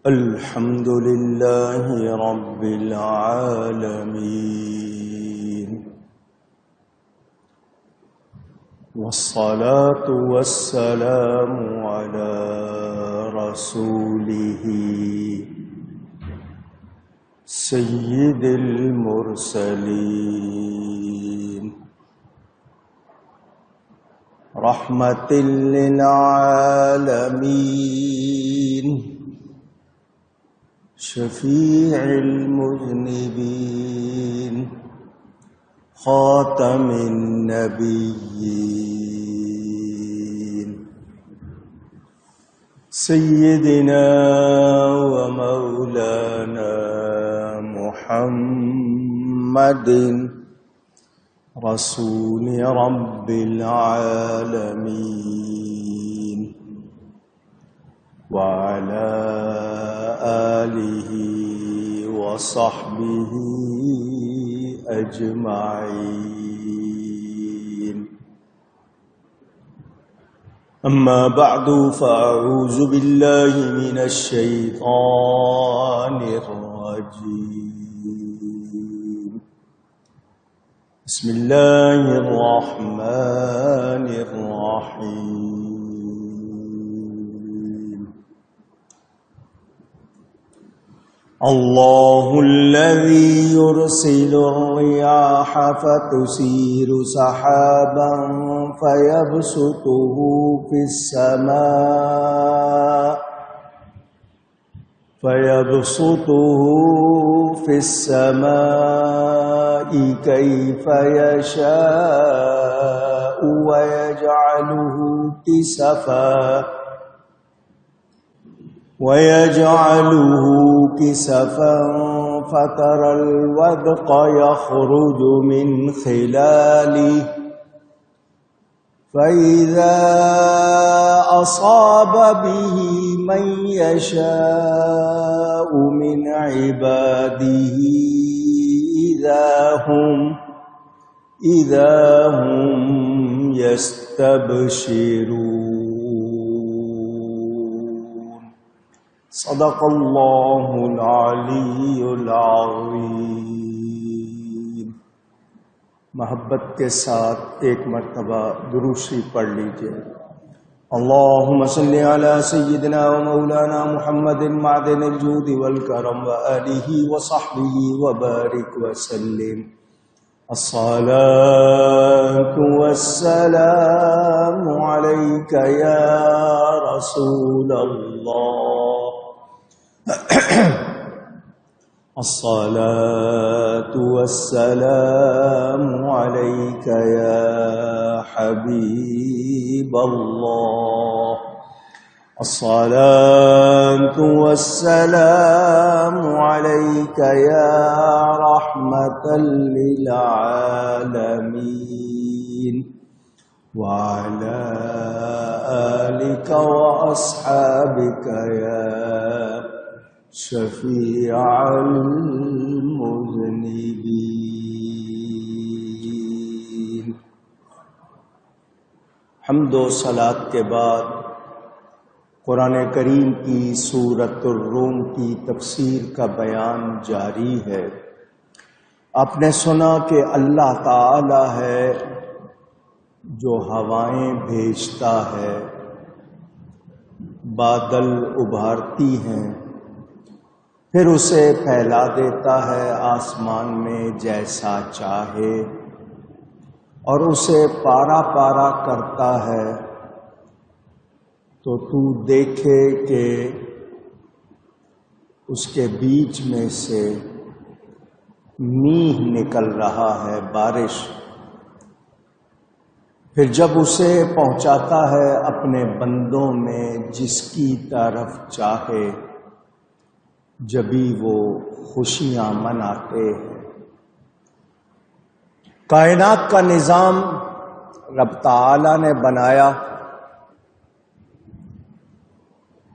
الحمد لله رب العالمين، والصلاة والسلام على رسوله سيد المرسلين، رحمة للعالمين، شفيع المذنبين، خاتم النبيين، سيدنا ومولانا محمد رسول رب العالمين، وعلى آله وصحبه أجمعين. أما بعد، فأعوذ بالله من الشيطان الرجيم. بسم الله الرحمن الرحيم. الله الذي يرسل الرياح فتثير سحابا فيبسطه في السماء كيف يشاء ويجعله كسفا فترى الودق يخرج من خلاله فإذا أصاب به من يشاء من عباده إذا هم يستبشرون. صدق اللہ العلی العظیم. محبت کے ساتھ ایک مرتبہ درود شریف پڑھ لیجئے. اللہم صلی علی سیدنا و مولانا محمد معدن الجود والکرم وآلہ وصحبہ وبارک وسلم. الصلاة والسلام علیک یا رسول اللہ، الصلاة والسلام عليك يا حبيب الله، الصلاة والسلام عليك يا رحمة للعالمين، وعلى آلك وأصحابك يا شفیع المذنبین. حمد و صلات کے بعد قرآن کریم کی سورۃ الروم کی تفسیر کا بیان جاری ہے. آپ نے سنا کہ اللہ تعالی ہے جو ہوائیں بھیجتا ہے، بادل ابھارتی ہیں، پھر اسے پھیلا دیتا ہے آسمان میں جیسا چاہے، اور اسے پارا پارا کرتا ہے تو تو دیکھے کہ اس کے بیچ میں سے میہ نکل رہا ہے، بارش. پھر جب اسے پہنچاتا ہے اپنے بندوں میں جس کی طرف چاہے، جبھی وہ خوشیاں مناتے ہیں. کائنات کا نظام رب تعالی نے بنایا.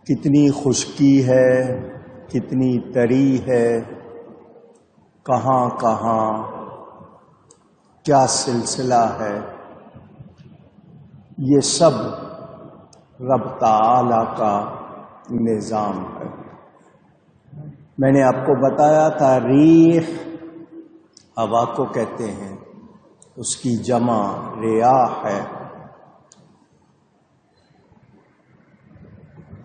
کتنی خشکی ہے، کتنی تری ہے، کہاں کہاں کیا سلسلہ ہے، یہ سب رب تعالی کا نظام ہے. میں نے آپ کو بتایا تھا ریح ہوا کو کہتے ہیں، اس کی جمع ریاح ہے۔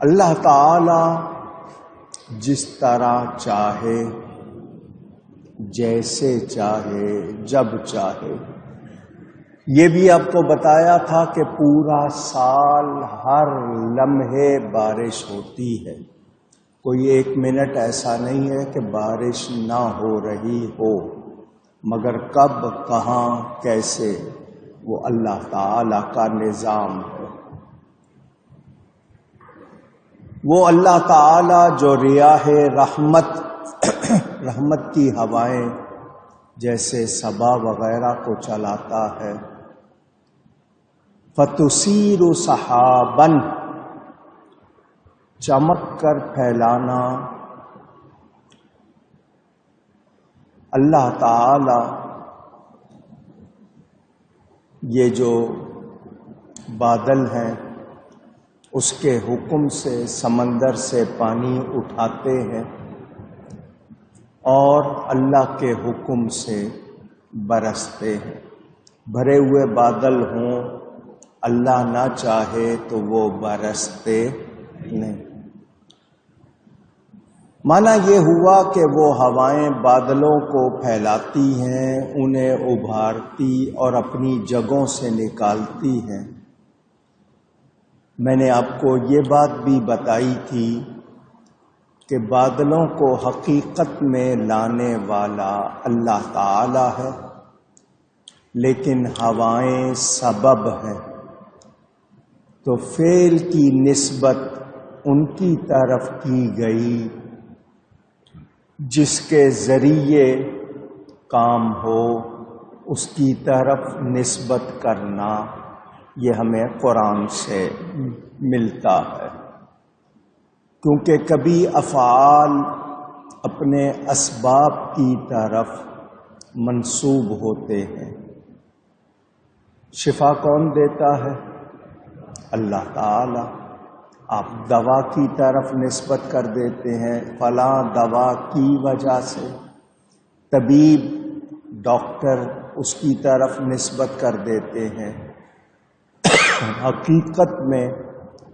اللہ تعالی جس طرح چاہے، جیسے چاہے، جب چاہے، یہ بھی آپ کو بتایا تھا کہ پورا سال ہر لمحے بارش ہوتی ہے، کوئی ایک منٹ ایسا نہیں ہے کہ بارش نہ ہو رہی ہو، مگر کب، کہاں، کیسے، وہ اللہ تعالی کا نظام ہے۔ وہ اللہ تعالی جو ریاح رحمت کی ہوائیں جیسے صبا وغیرہ کو چلاتا ہے، فَتُثِيرُ سَحَابًا، چمک کر پھیلانا، اللہ تعالی یہ جو بادل ہیں اس کے حکم سے سمندر سے پانی اٹھاتے ہیں اور اللہ کے حکم سے برستے ہیں۔ بھرے ہوئے بادل ہوں، اللہ نہ چاہے تو وہ برستے نہیں۔ معنی یہ ہوا کہ وہ ہوائیں بادلوں کو پھیلاتی ہیں، انہیں ابھارتی اور اپنی جگہوں سے نکالتی ہیں۔ میں نے آپ کو یہ بات بھی بتائی تھی کہ بادلوں کو حقیقت میں لانے والا اللہ تعالی ہے، لیکن ہوائیں سبب ہیں، تو فعل کی نسبت ان کی طرف کی گئی جس کے ذریعے کام ہو، اس کی طرف نسبت کرنا یہ ہمیں قرآن سے ملتا ہے، کیونکہ کبھی افعال اپنے اسباب کی طرف منسوب ہوتے ہیں۔ شفا کون دیتا ہے؟ اللہ تعالی۔ آپ دوا کی طرف نسبت کر دیتے ہیں، فلاں دوا کی وجہ سے، طبیب ڈاکٹر اس کی طرف نسبت کر دیتے ہیں، حقیقت میں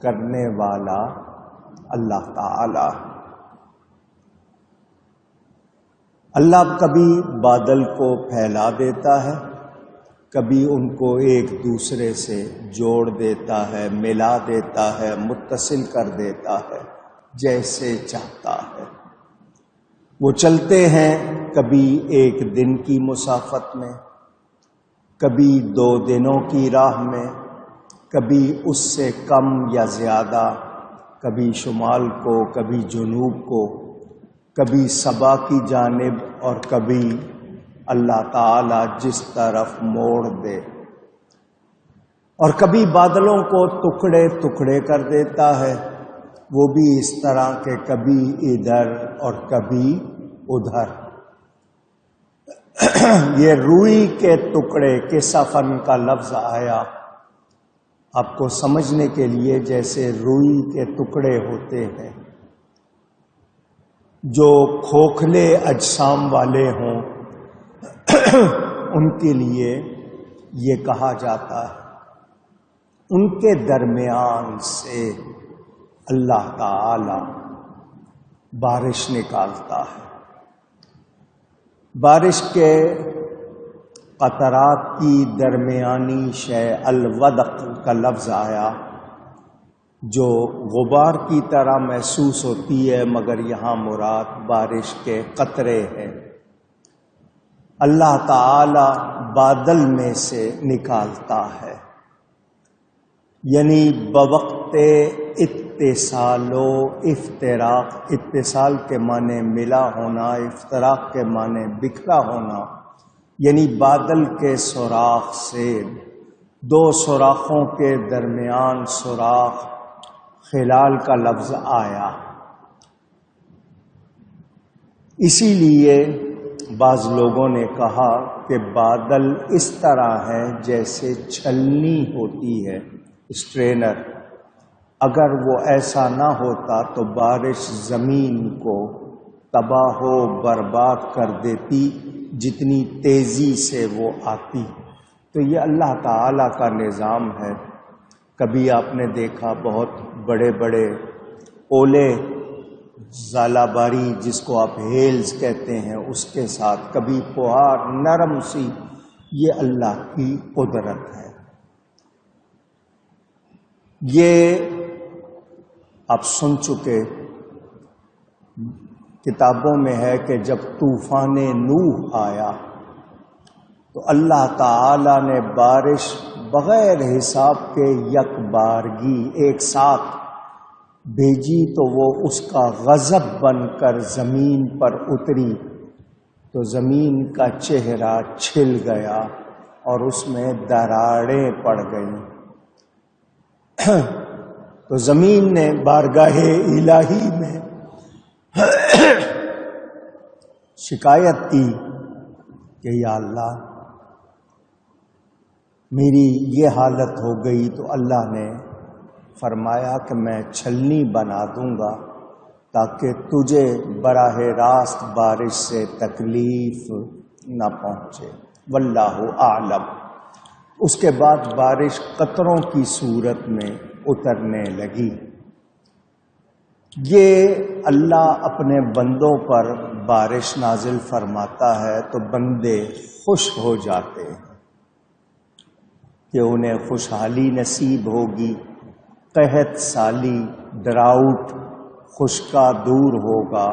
کرنے والا اللہ تعالی۔ اللہ کبھی بادل کو پھیلا دیتا ہے، کبھی ان کو ایک دوسرے سے جوڑ دیتا ہے، ملا دیتا ہے، متصل کر دیتا ہے، جیسے چاہتا ہے۔ وہ چلتے ہیں کبھی ایک دن کی مسافت میں، کبھی 2 دنوں کی راہ میں، کبھی اس سے کم یا زیادہ، کبھی شمال کو، کبھی جنوب کو، کبھی صبا کی جانب اور کبھی اللہ تعالی جس طرف موڑ دے، اور کبھی بادلوں کو ٹکڑے ٹکڑے کر دیتا ہے، وہ بھی اس طرح کہ کبھی ادھر اور کبھی ادھر۔ یہ روئی کے ٹکڑے کے سفن کا لفظ آیا آپ کو سمجھنے کے لیے، جیسے روئی کے ٹکڑے ہوتے ہیں جو کھوکھلے اجسام والے ہوں، ان کے لیے یہ کہا جاتا ہے، ان کے درمیان سے اللہ تعالی بارش نکالتا ہے۔ بارش کے قطرات کی درمیانی شے الودق کا لفظ آیا، جو غبار کی طرح محسوس ہوتی ہے، مگر یہاں مراد بارش کے قطرے ہیں۔ اللہ تعالی بادل میں سے نکالتا ہے، یعنی بوقت اتصال و افتراق، اتصال کے معنی ملا ہونا، افتراق کے معنی بکھرا ہونا، یعنی بادل کے سوراخ سے 2 سوراخوں کے درمیان سوراخ، خلال کا لفظ آیا۔ اسی لیے بعض لوگوں نے کہا کہ بادل اس طرح ہے جیسے چھلنی ہوتی ہے، اسٹرینر۔ اگر وہ ایسا نہ ہوتا تو بارش زمین کو تباہ و برباد کر دیتی جتنی تیزی سے وہ آتی۔ تو یہ اللہ تعالی کا نظام ہے۔ کبھی آپ نے دیکھا بہت بڑے بڑے اولے ژالہ باری جس کو آپ ہیلز کہتے ہیں اس کے ساتھ، کبھی فوہار نرم سی، یہ اللہ کی قدرت ہے۔ یہ آپ سن چکے، کتابوں میں ہے کہ جب طوفان نوح آیا تو اللہ تعالی نے بارش بغیر حساب کے یک بارگی ایک ساتھ بھیجی، تو وہ اس کا غضب بن کر زمین پر اتری، تو زمین کا چہرہ چھل گیا اور اس میں دراڑیں پڑ گئیں۔ تو زمین نے بارگاہ الہی میں شکایت کی کہ یا اللہ میری یہ حالت ہو گئی، تو اللہ نے فرمایا کہ میں چھلنی بنا دوں گا تاکہ تجھے براہ راست بارش سے تکلیف نہ پہنچے، واللہ اعلم۔ اس کے بعد بارش قطروں کی صورت میں اترنے لگی۔ یہ اللہ اپنے بندوں پر بارش نازل فرماتا ہے تو بندے خوش ہو جاتے ہیں کہ انہیں خوشحالی نصیب ہوگی، قحط سالی، ڈراؤٹ، خشکا دور ہوگا۔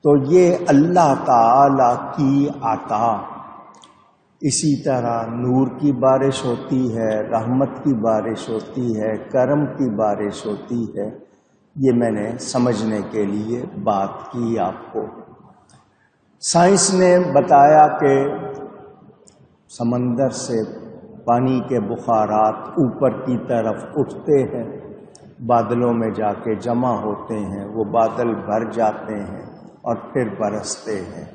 تو یہ اللہ تعالی کی عطا۔ اسی طرح نور کی بارش ہوتی ہے، رحمت کی بارش ہوتی ہے، کرم کی بارش ہوتی ہے۔ یہ میں نے سمجھنے کے لیے بات کی آپ کو۔ سائنس نے بتایا کہ سمندر سے پانی کے بخارات اوپر کی طرف اٹھتے ہیں، بادلوں میں جا کے جمع ہوتے ہیں، وہ بادل بھر جاتے ہیں اور پھر برستے ہیں۔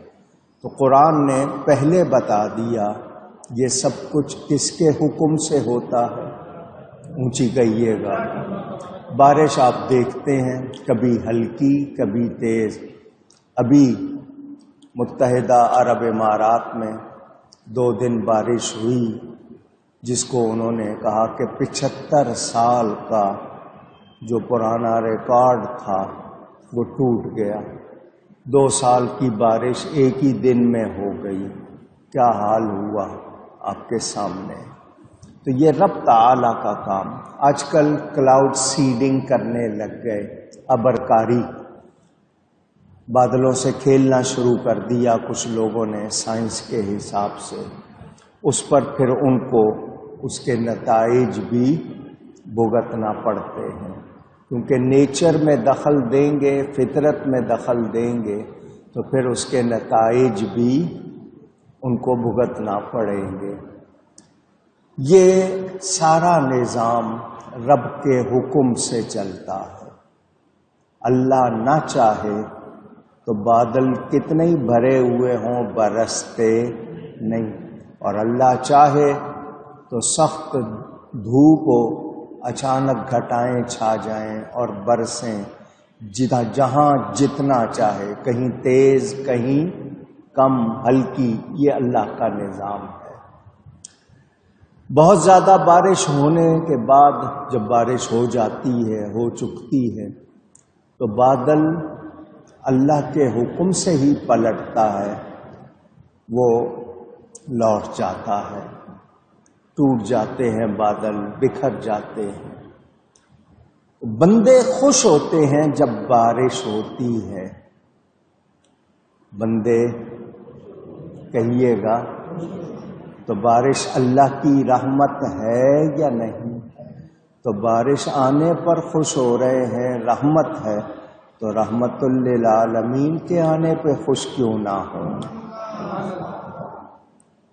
تو قرآن نے پہلے بتا دیا یہ سب کچھ کس کے حکم سے ہوتا ہے، اونچی کہیے گا۔ بارش آپ دیکھتے ہیں کبھی ہلکی کبھی تیز۔ ابھی متحدہ عرب امارات میں 2 دن بارش ہوئی جس کو انہوں نے کہا کہ 75 سال کا جو پرانا ریکارڈ تھا وہ ٹوٹ گیا۔ 2 سال کی بارش ایک ہی دن میں ہو گئی۔ کیا حال ہوا آپ کے سامنے۔ تو یہ رب تعالی کا کام۔ آج کل کلاؤڈ سیڈنگ کرنے لگ گئے، ابرکاری، بادلوں سے کھیلنا شروع کر دیا کچھ لوگوں نے سائنس کے حساب سے۔ اس پر پھر ان کو اس کے نتائج بھی بھگتنا پڑتے ہیں، کیونکہ نیچر میں دخل دیں گے، فطرت میں دخل دیں گے تو پھر اس کے نتائج بھی ان کو بھگتنا پڑیں گے۔ یہ سارا نظام رب کے حکم سے چلتا ہے۔ اللہ نہ چاہے تو بادل کتنے ہی بھرے ہوئے ہوں برستے نہیں، اور اللہ چاہے تو سخت دھوپ ہو، اچانک گھٹائیں چھا جائیں اور برسیں جہاں جتنا چاہے، کہیں تیز کہیں کم ہلکی۔ یہ اللہ کا نظام ہے۔ بہت زیادہ بارش ہونے کے بعد جب بارش ہو جاتی ہے، ہو چکتی ہے، تو بادل اللہ کے حکم سے ہی پلٹتا ہے، وہ لوٹ جاتا ہے، ٹوٹ جاتے ہیں بادل، بکھر جاتے ہیں۔ بندے خوش ہوتے ہیں جب بارش ہوتی ہے۔ بندے کہیے گا تو بارش اللہ کی رحمت ہے یا نہیں؟ تو بارش آنے پر خوش ہو رہے ہیں، رحمت ہے، تو رحمت للعالمین کے آنے پہ خوش کیوں نہ ہوں؟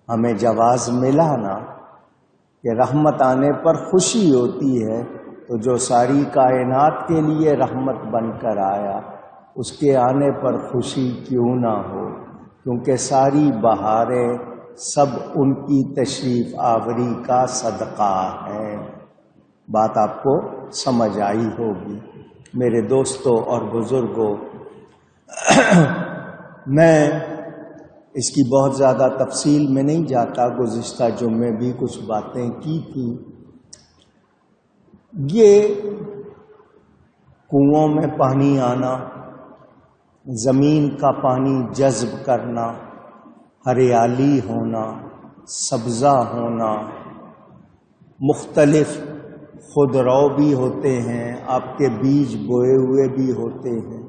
ہمیں جواز ملا نا کہ رحمت آنے پر خوشی ہوتی ہے، تو جو ساری کائنات کے لیے رحمت بن کر آیا اس کے آنے پر خوشی کیوں نہ ہو؟ کیونکہ ساری بہاریں سب ان کی تشریف آوری کا صدقہ ہے۔ بات آپ کو سمجھ آئی ہوگی۔ میرے دوستوں اور بزرگوں، میں اس کی بہت زیادہ تفصیل میں نہیں جاتا، گزشتہ جمعے بھی کچھ باتیں کی تھی۔ یہ کنووں میں پانی آنا، زمین کا پانی جذب کرنا، ہریالی ہونا، سبزہ ہونا، مختلف خودرو بھی ہوتے ہیں، آپ کے بیج بوئے ہوئے بھی ہوتے ہیں،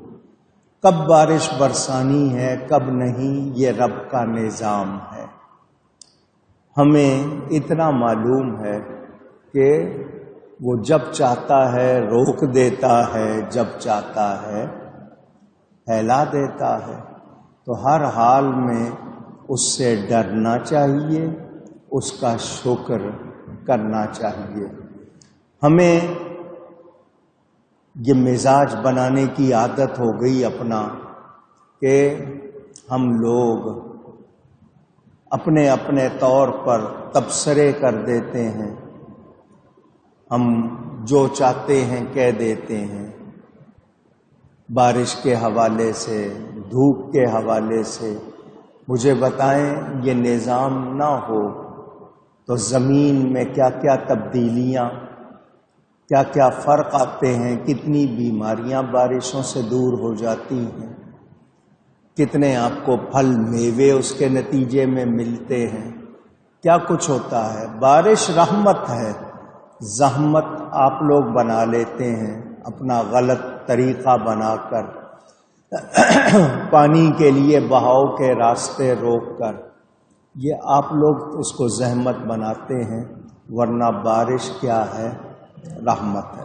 کب بارش برسانی ہے کب نہیں، یہ رب کا نظام ہے۔ ہمیں اتنا معلوم ہے کہ وہ جب چاہتا ہے روک دیتا ہے، جب چاہتا ہے پھیلا دیتا ہے، تو ہر حال میں اس سے ڈرنا چاہیے، اس کا شکر کرنا چاہیے۔ ہمیں یہ مزاج بنانے کی عادت ہو گئی اپنا کہ ہم لوگ اپنے اپنے طور پر تبصرے کر دیتے ہیں، ہم جو چاہتے ہیں کہہ دیتے ہیں، بارش کے حوالے سے، دھوپ کے حوالے سے۔ مجھے بتائیں یہ نظام نہ ہو تو زمین میں کیا کیا تبدیلیاں، کیا کیا فرق آتے ہیں، کتنی بیماریاں بارشوں سے دور ہو جاتی ہیں، کتنے آپ کو پھل میوے اس کے نتیجے میں ملتے ہیں، کیا کچھ ہوتا ہے۔ بارش رحمت ہے، زحمت آپ لوگ بنا لیتے ہیں اپنا غلط طریقہ بنا کر، پانی کے لیے بہاؤ کے راستے روک کر، یہ آپ لوگ اس کو زحمت بناتے ہیں، ورنہ بارش کیا ہے؟ رحمت ہے۔